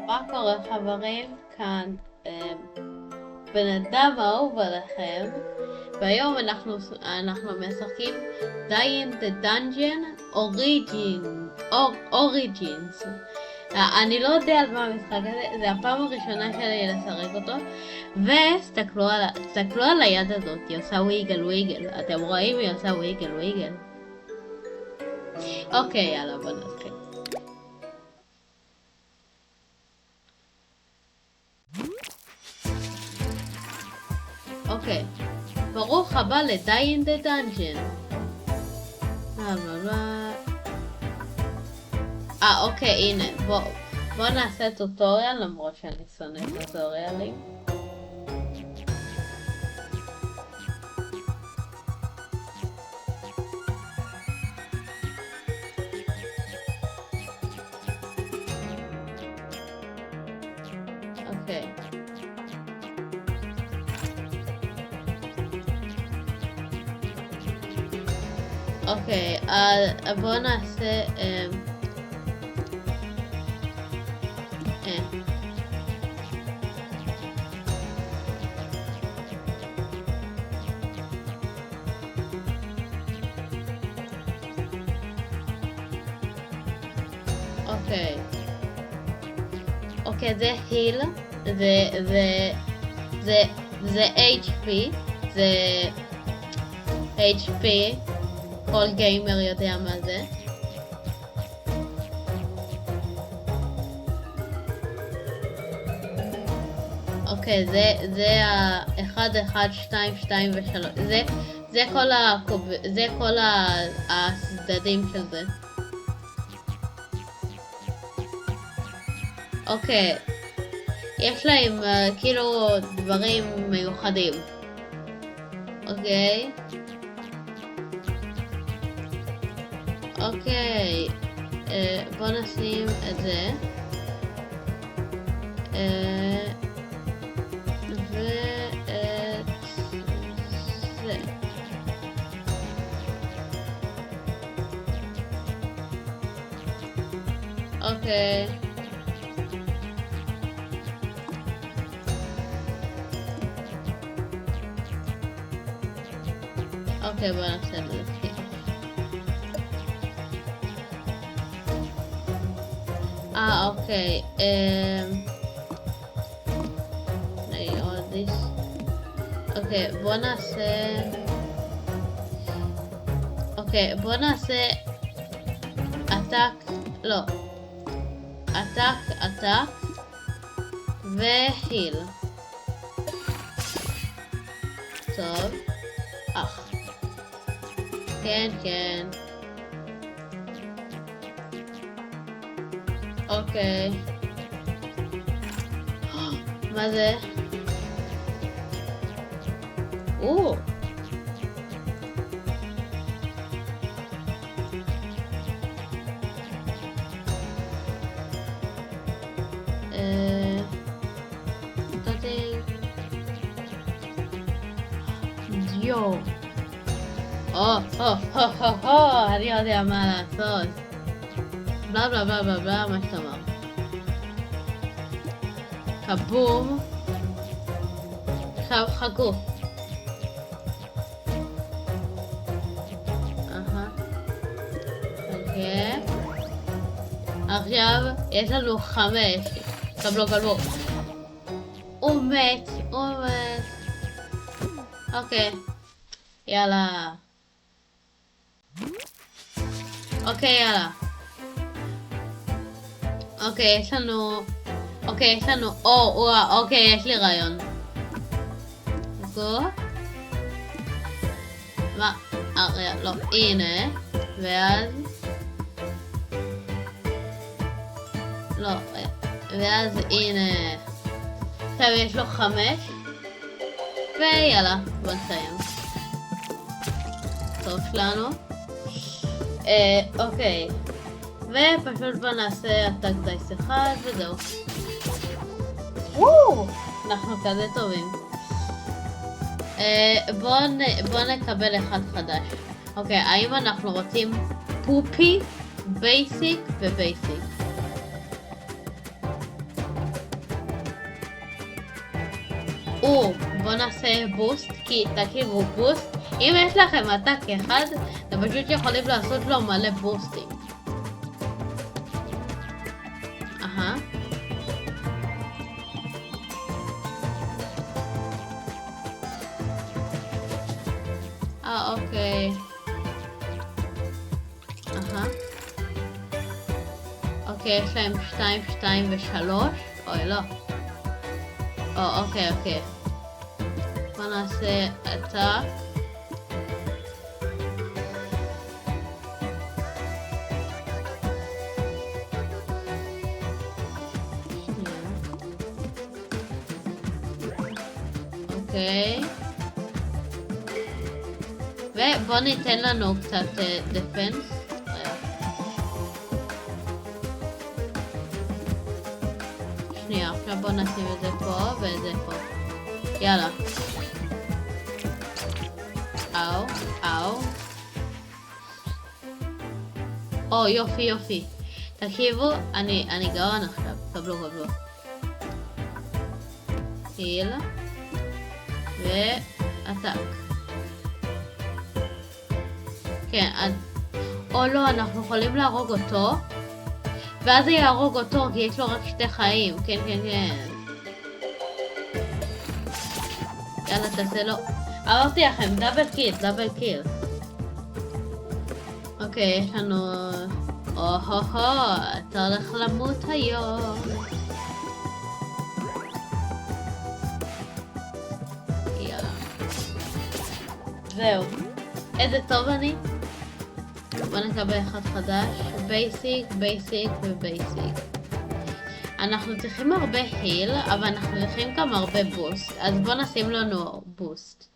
מה קורה חברים? כאן בן אדם אהוב עליכם, והיום אנחנו משחקים Die in the Dungeon Origins. אני לא יודע על מה המשחק הזה, זה הפעם הראשונה שלי לשחק אותו, ותסתכלו על היד הזאת, היא עושה וויגל. אתם רואים? היא עושה וויגל. אוקיי, יאללה, בוא נתחיל. אוקיי, ברוך הבא ל-Die in the Dungeon. אוקיי, הנה, בוא נעשה טוטוריאל, למרות שאני שונא טוטוריאלים. אוקיי. אוקיי, בואו נעשה אוקיי, זה היל, זה HP, זה HP, כל גיימר יודע מה זה. אוקיי, זה ה-1, 1, 2, 2 ו-3, זה כל הצדדים של זה. אוקיי, יש להם כאילו דברים מיוחדים. אוקיי. אוקיי, בוא נשים את זה. ואת זה. אוקיי. אוקיי, בוא נעשה את זה. אוקיי, אוקיי, בוא נעשה אטאק והיל. טוב, כן. אוקיי. מה זה? יו. אני יודע מה לעשות. בלה, מה שאתה אומר. קבום. עכשיו חכו. אוקיי. עכשיו יש לנו 5. קבלו. הוא מת. אוקיי. יאללה. אוקיי, יאללה. אוקיי, יש לנו... אוקיי, יש לי רעיון. מה? לא, הנה. ואז... לא, ואז הנה. עכשיו יש לו 5. ויאללה, בוא נסיים. טוב שלנו. אוקיי. ופשוט בוא נעשה אטאק דייס 1 וזהו. אנחנו כזה טובים. בוא נקבל אחד חדש. אוקיי, האם אנחנו רוצים פופי, בייסיק ובייסיק? בוא נעשה בוסט, כי תקשיבו בוסט, אם יש לכם עתק אחד, אתם פשוט יכולים לעשות לו מלא בוסטים. אוקיי. אוקיי, יש להם 2, 2 ו3. אוי, לא. אוקיי. בוא נעשה עתק. אוקיי. ובוא ניתן לנו קצת דפנס. שנייה, עכשיו בוא נשים את זה פה ואת זה פה. יאללה. אאו. או, יופי. תקשיבו, אני גאון עכשיו. קבלו. היל. ועתק. כן, או לא, אנחנו יכולים להרוג אותו, ואז זה יהרוג אותו, כי יש לו רק 2 חיים. כן. יאללה, תעשה לו. אמרתי לכם, דאבל קיל. אוקיי, יש לנו... אתה הולך למות היום. יאללה. זהו. איזה טוב אני. בוא נקבל אחד חדש. בייסיק ובייסיק. אנחנו צריכים הרבה היל, אבל אנחנו צריכים גם הרבה בוסט. אז בוא נשים לנו בוסט.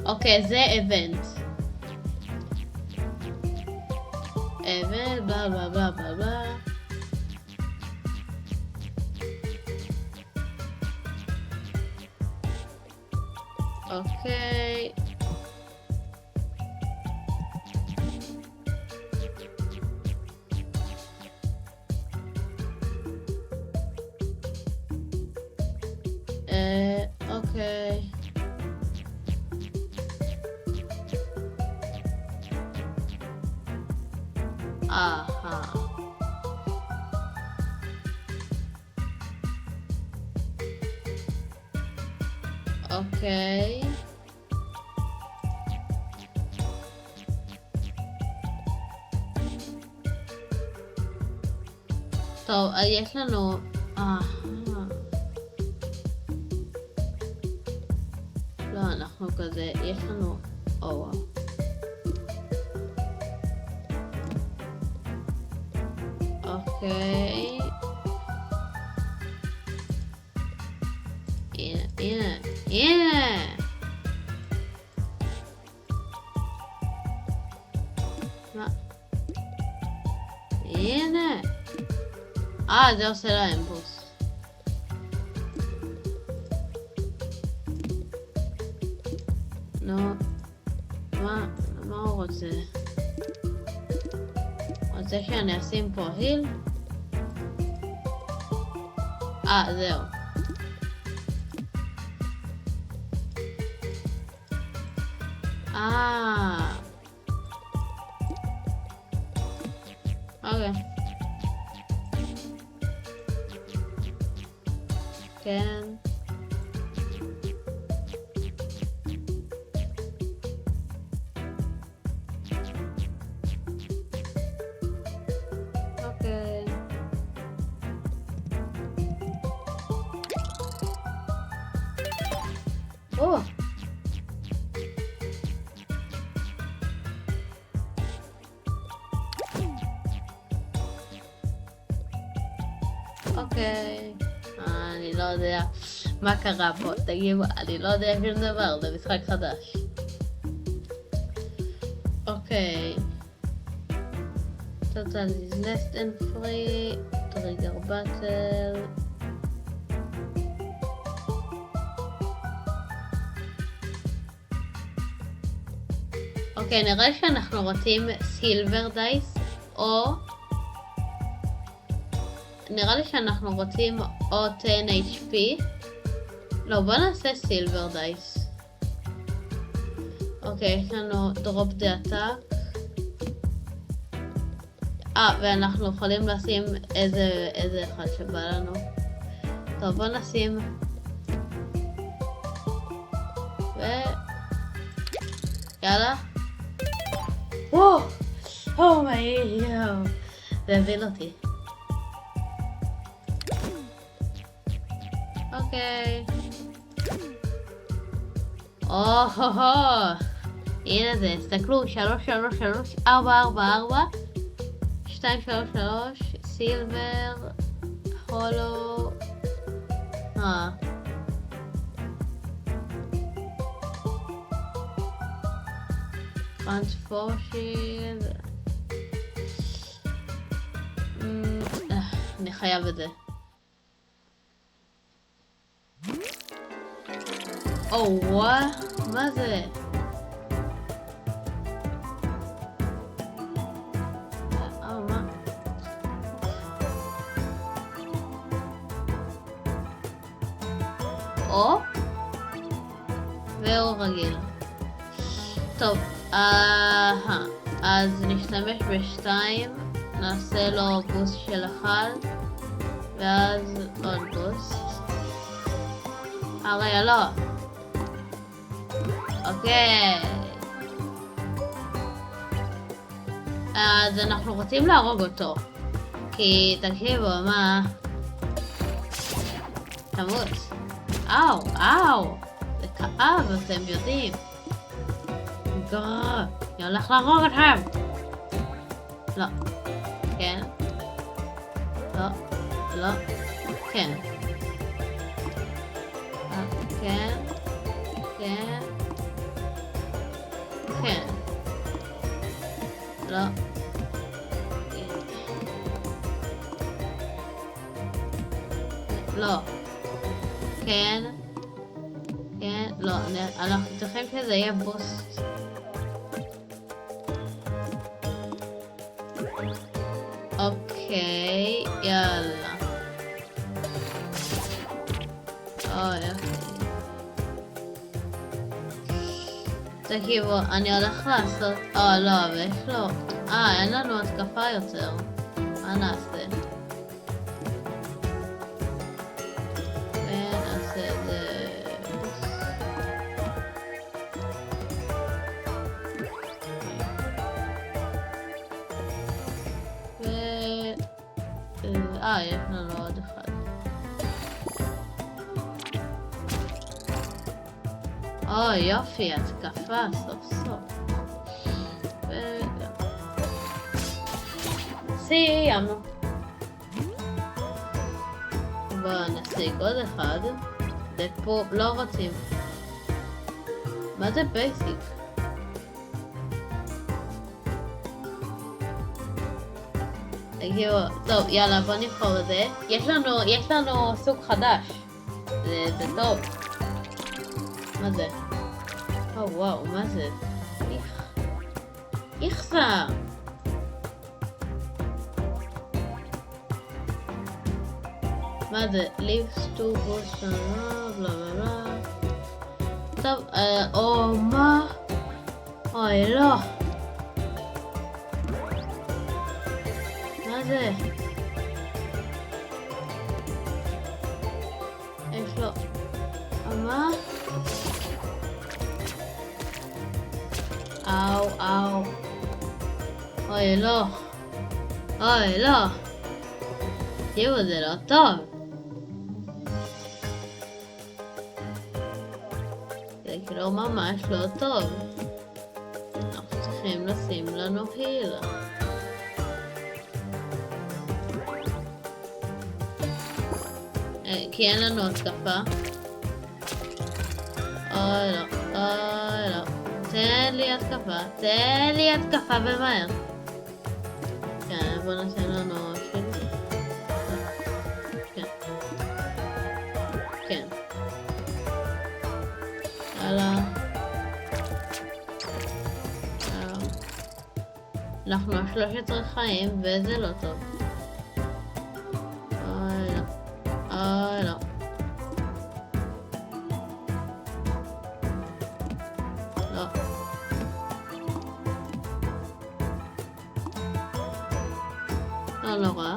אוקיי, זה איבנט. בלה. אוקיי. אוקיי. אוקיי. טוב, יש לנו... לא, אנחנו כזה, יש לנו... וואו. אוקיי. הנה. מה? הנה. זה עושה להם בוס. נו. מה הוא רוצה? רוצה שאני אשים פה היל? זהו. אוקיי. כן. אוקיי. אוקיי. אני לא יודע מה קרה פה, תגידו, אני לא יודע שום דבר, זה משחק חדש. אוקיי. Total is less than free, trigger battle. אוקיי, נראה שאנחנו רוצים סילבר דייס או נראה לי שאנחנו רוצים או 10 HP. לא, בוא נעשה סילבר דייס. אוקיי, יש לנו דרופ דה אטאק. ואנחנו יכולים לשים איזה אחד שבא לנו. טוב, בוא נשים. יאללה. וואו! אומייגאד. זה הבין אותי. אוקיי. הנה זה, תסתכלו, 3, 3, 3, 4, 4, 4, 2, 3, 3, סילבר, הולו, טרנספור שילד, אני חייב את זה. וואו, מה זה? מה? והוא רגיל. טוב, אז נשתמש ב2, נעשה לו בוסט של 1, ואז עוד בוסט. הרי לא. אוקיי. אז אנחנו רוצים להרוג אותו. כי תקשיבו, מה? תמות. אאו. זה כאב, אתם יודעים. אני הולך להרוג אתכם. לא. כן. לא. כן. כן. לא. לא. כן. לא. אנחנו צריכים שזה יהיה בוסט. אוקיי. יאללה. יופי. תקשיבו, אני הולך לעשות... לא, ויש לו... אין לנו התקפה יותר. מה נעשה? ונעשה את זה... יש לנו עוד אחד. יופי, התקפה, סוף. סיימנו. בואו נשיג עוד אחד. זה פה לא רוצים. מה זה בייסיק? טוב, יאללה, בוא נבחור את זה. יש לנו סוג חדש. זה טוב. מה זה? וואו, מה זה? איכסה! מה זה? Leaves to boost בלה בלה בלה. טוב, מה? לא. מה זה? יש לו... מה? אוי, לא. תראו, זה לא טוב. זה כאילו ממש לא טוב. אנחנו צריכים לשים לנו היל. כי אין לנו התקפה. אוי לא. תן לי התקפה במהר. כן, בוא נעשה לנו שילד. כן. יאללה. אנחנו 13 חיים וזה לא טוב. לא נורא.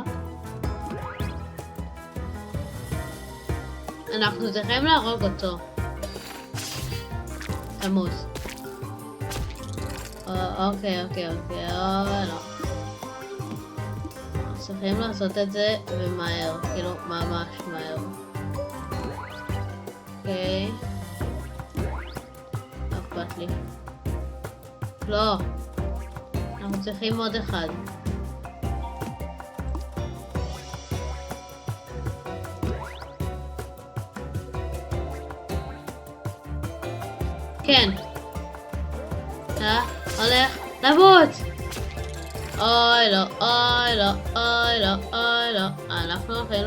אנחנו צריכים להרוג אותו. תמות. אוקיי, לא. צריכים לעשות את זה ומהר, כאילו ממש מהר. אוקיי. לא אכפת לי. לא. אנחנו צריכים עוד אחד. כן. הולך למות! אוי לא. אנחנו הולכים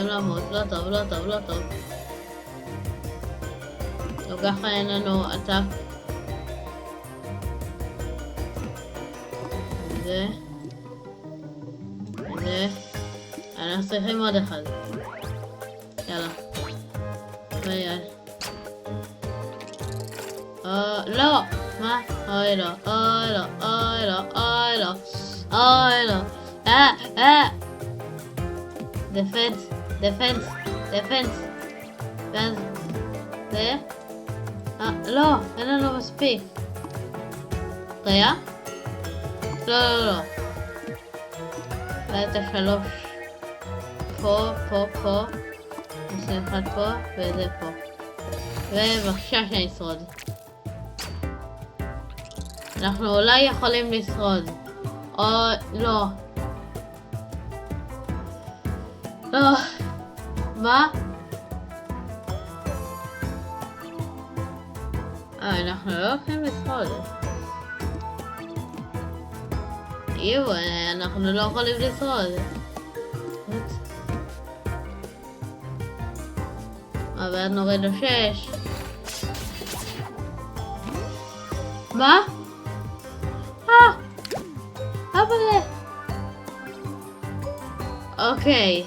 למות. לא טוב. לא ככה אין לנו עטף. זה. אנחנו צריכים עוד אחד. יאללה. לא! מה? אוי לא. דפנס. ואז זה? לא, אין לנו מספיק. רגע? לא. ואת השלוש. פה. נעשה אחד פה, וזה פה. ובבקשה שאני אשרוד. אנחנו אולי יכולים לשרוד. או לא. מה? אנחנו לא יכולים לשרוד. אנחנו לא יכולים לשרוד. אבל נוריד לו 6. מה? אבל אוקיי.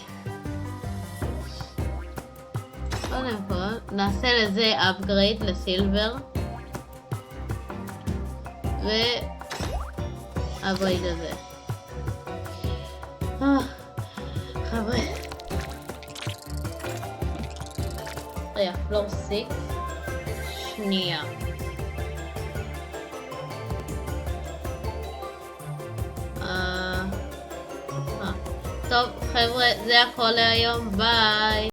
קודם כל נעשה לזה upgrade לסילבר upgrade לזה. חבר'ה. רגע, פלור 6. שנייה. טוב חבר'ה, זה הכל להיום, ביי.